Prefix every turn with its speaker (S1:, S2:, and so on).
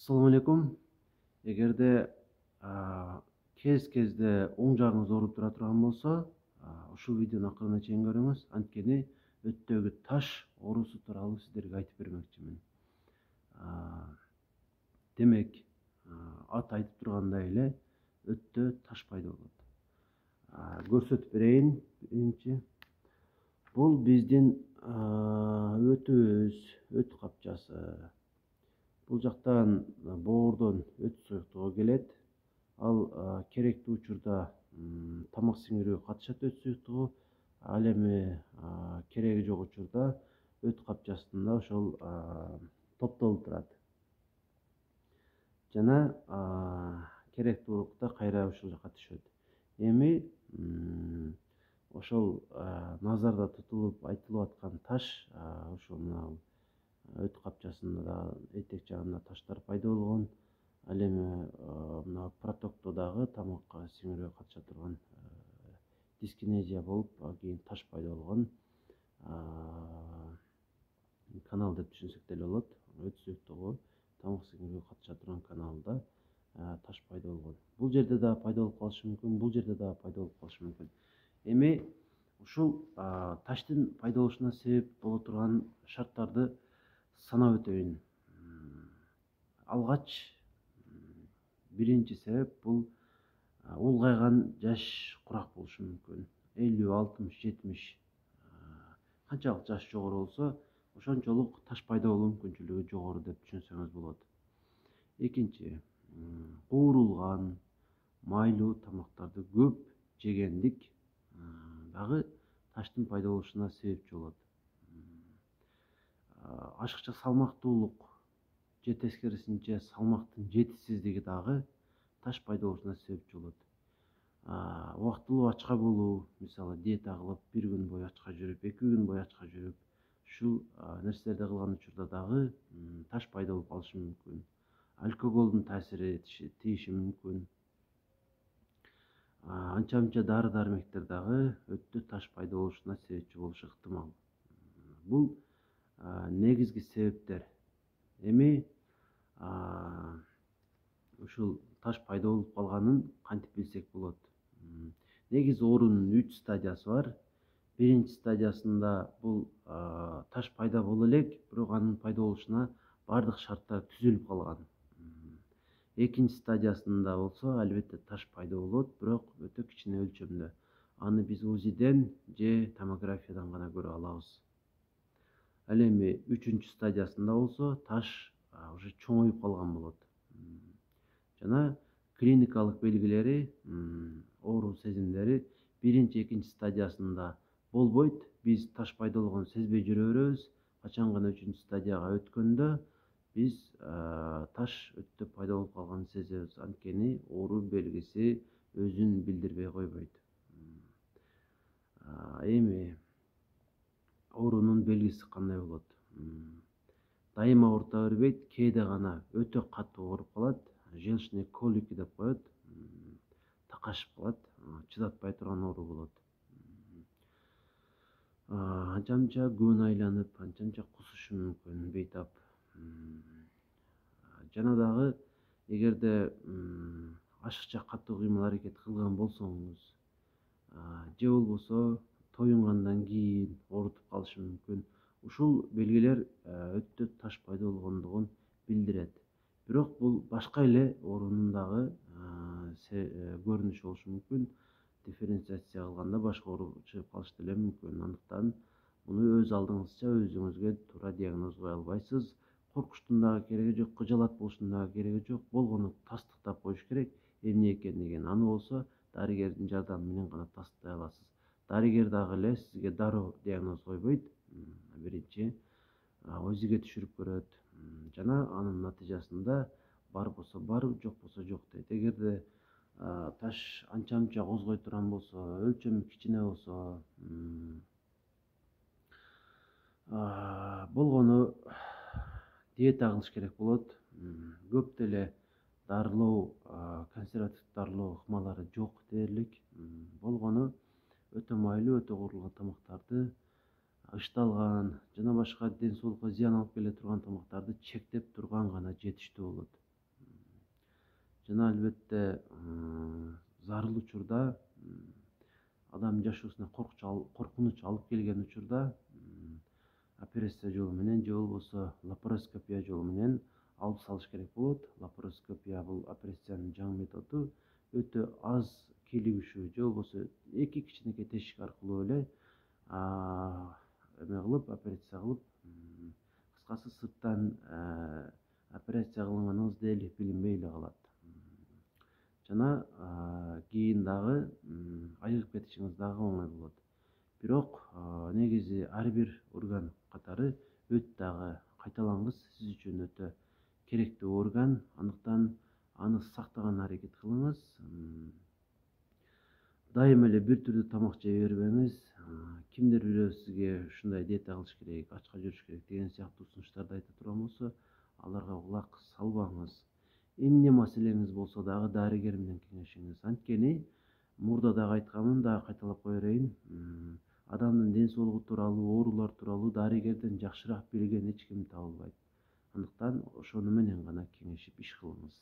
S1: Assalamu алейкум. Эгерде кезде оң жагыңыз ооруп тура турган болсо, ушул видеону акырына чейин көрүңүз. Анткени өттөгү таш оорусу тууралуу сиздерге айтып бермекчимин. Демек, ат айтып тургандай эле өттө таш пайда болот. Көрсөтүп берейин. Биринчи, бул биздин өтүбүз, өт капчасы. Бул жактан боордон өт суюктугу келет. Ал керектүү учурда тамак сиңирүүгө катышат өт суюктугу. Ал эми кереги жок учурда өт капчасында ошол топтолуп турат. Жана керектүү убакта кайра ушул жака түшөт. Эми ошол назарда тутулуп айтылып аткан таш ошол мына өт капчасында да этек жагында таштар пайда болгон. Ал эми мына протокто дагы тамакка сиңирүүгө катыша турган дискинезия болуп, кийин таш пайда болгон. Канал деп түшүнсөк деле болот. Өт суюктугу тамак сиңирүүгө катыша турган каналда таш пайда болгон. Бул жерде да пайда болуп калышы мүмкүн, бул жерде да пайда болуп калышы мүмкүн. Эми ушул таштын пайда болушуна себеп боло турган шарттарды санап өтөйүн. Алгач биринчи себеп бул улгайган жаш курак болушу мүмкүн. 50, 60, 70. Канчалык жаш жогору болсо, ошончолук таш пайда болуу мүмкүнчүлүгү жогору деп түшүнсөңүз болот. Экинчи, куурулган майлуу тамактарды көп жегендик дагы таштын пайда болушуна себепчи болот. Ашыкча салмактуулук же тескерисинче салмактын жетишсиздиги дагы таш пайда болушуна себепчи болот. Убактылуу ачка болуу, мисалы диета кылып, бир күн бою ачка жүрүп, 2 күн бою ачка жүрүп, ушул нерселерди кылган учурда дагы таш пайда болуп калышы мүмкүн. Алкоголдун таасири тийиши мүмкүн. Анча-мынча дары-дармектер дагы өттө таш пайда болушуна себепчи болушу ыктымал. Бул негизги себептер. Эми ушул таш пайда болуп калганын кантип билсек болот? Негизи оорунун 3 стадиясы бар. Биринчи стадиясында бул таш пайда боло элек, бирок анын пайда болушуна бардык шарттар түзүлүп калган. Экинчи стадиясында болсо, албетте таш пайда болот, бирок өтө кичине өлчөмдө. Аны биз УЗИден же томографиядан гана көрө алабыз. Ал эми 3-үнчү стадиясында болсо, таш уже чоңоюп калган болот. Жана клиникалык белгилери, оору сезимдери 1-2 стадиясында болбойт. Биз таш пайда болгонун сезбей жүрө беребиз. Качан гана 3-үнчү стадияга өткөндө биз таш өттө пайда болуп калганын сезебиз. Анткени оору белгиси өзүн билдирбей койбойт. Эми оорунун белгиси кандай болот? Дайыма оорута бербейт, кээде гана өтө катуу ооруп калат. Желчный колики деп коет. Такашып калат, чыдатпай турган оору болот. Анча-мынча күн айланып, анча-мынча кусушу мүмкүн, бейтап. Жана дагы эгерде ашыкча катуу кыймыл аракет кылган болсоңуз, же болбосо тоюнгандан кийин оорутуп калышы мүмкүн. Ушул белгилер өттө таш пайда болгондугун билдирет. Бирок бул башка эле оорунун дагы көрүнүшү болушу мүмкүн. Дифференциация кылганда башка оору чыгып калышы деле мүмкүн. Андыктан муну өз алдыңызча өзүңүзгө туура диагноз кое албайсыз. Коркуштун дагы кереги жок, кыжалат болуштун дагы кереги жок. Болгону тастыктап коюш керек, эмне экендигин. Аны болсо дарыгердин жардамы менен гана тастыктай аласыз. Дарыгер дагы эле сизге дароо диагноз койбойт. Биринчи өзүгө түшүрүп көрөт. Жана анын натыйжасында бар болсо бар, жок болсо жок дейт. Эгерде таш анча-мынча козгой турган болсо, өлчөмү кичине болсо, болгону диета кылыш керек болот. Көп деле дарылоо, консервативдик дарылоо ыкмалары жок дээрлик. Болгону өтө майлуу, өтө куурулган тамактарды, ышталган жана башка ден соолукка зыян алып келе турган тамактарды чектеп турган гана жетиштүү болот. жана албетте зарыл учурда адам жашоосуна коркунуч алып келген учурда операция жолу менен же болбосо лапароскопия жолу менен алып салыш керек болот. Лапароскопия бул операциянын жаңы методу, өтө аз кийлигишүү же болбосо эки кичинекей тешик аркылуу эле эме кылып, операция кылып, кыскасы сырттан операция кылынганыбыз дээрлик билинбей эле калат. Жана кийин дагы айыгып кетишиңиз дагы оңой болот. Бирок негизи ар бир орган катары өт дагы кайталангыс сиз үчүн өтө керектүү орган. Андыктан аны сактаганга аракет кылыңыз. Дайыма эле бир түрдүү тамак жей бербеңиз. Кимдир бирөө сизге ушундай диета кылыш керек, ачка жүрүш керек деген сыяктуу сунуштарды айта турган болсо, аларга кулак салбаңыз. Эмне маселеңиз болсо дагы дарыгер менен кеңешиңиз. Анткени мурда дагы айтканмын, дагы кайталап кое берейин. Адамдын ден соолугу тууралуу, оорулар тууралуу дарыгерден жакшыраак билген эч ким табылбайт. Андыктан ошону менен гана кеңешип иш кылыңыз.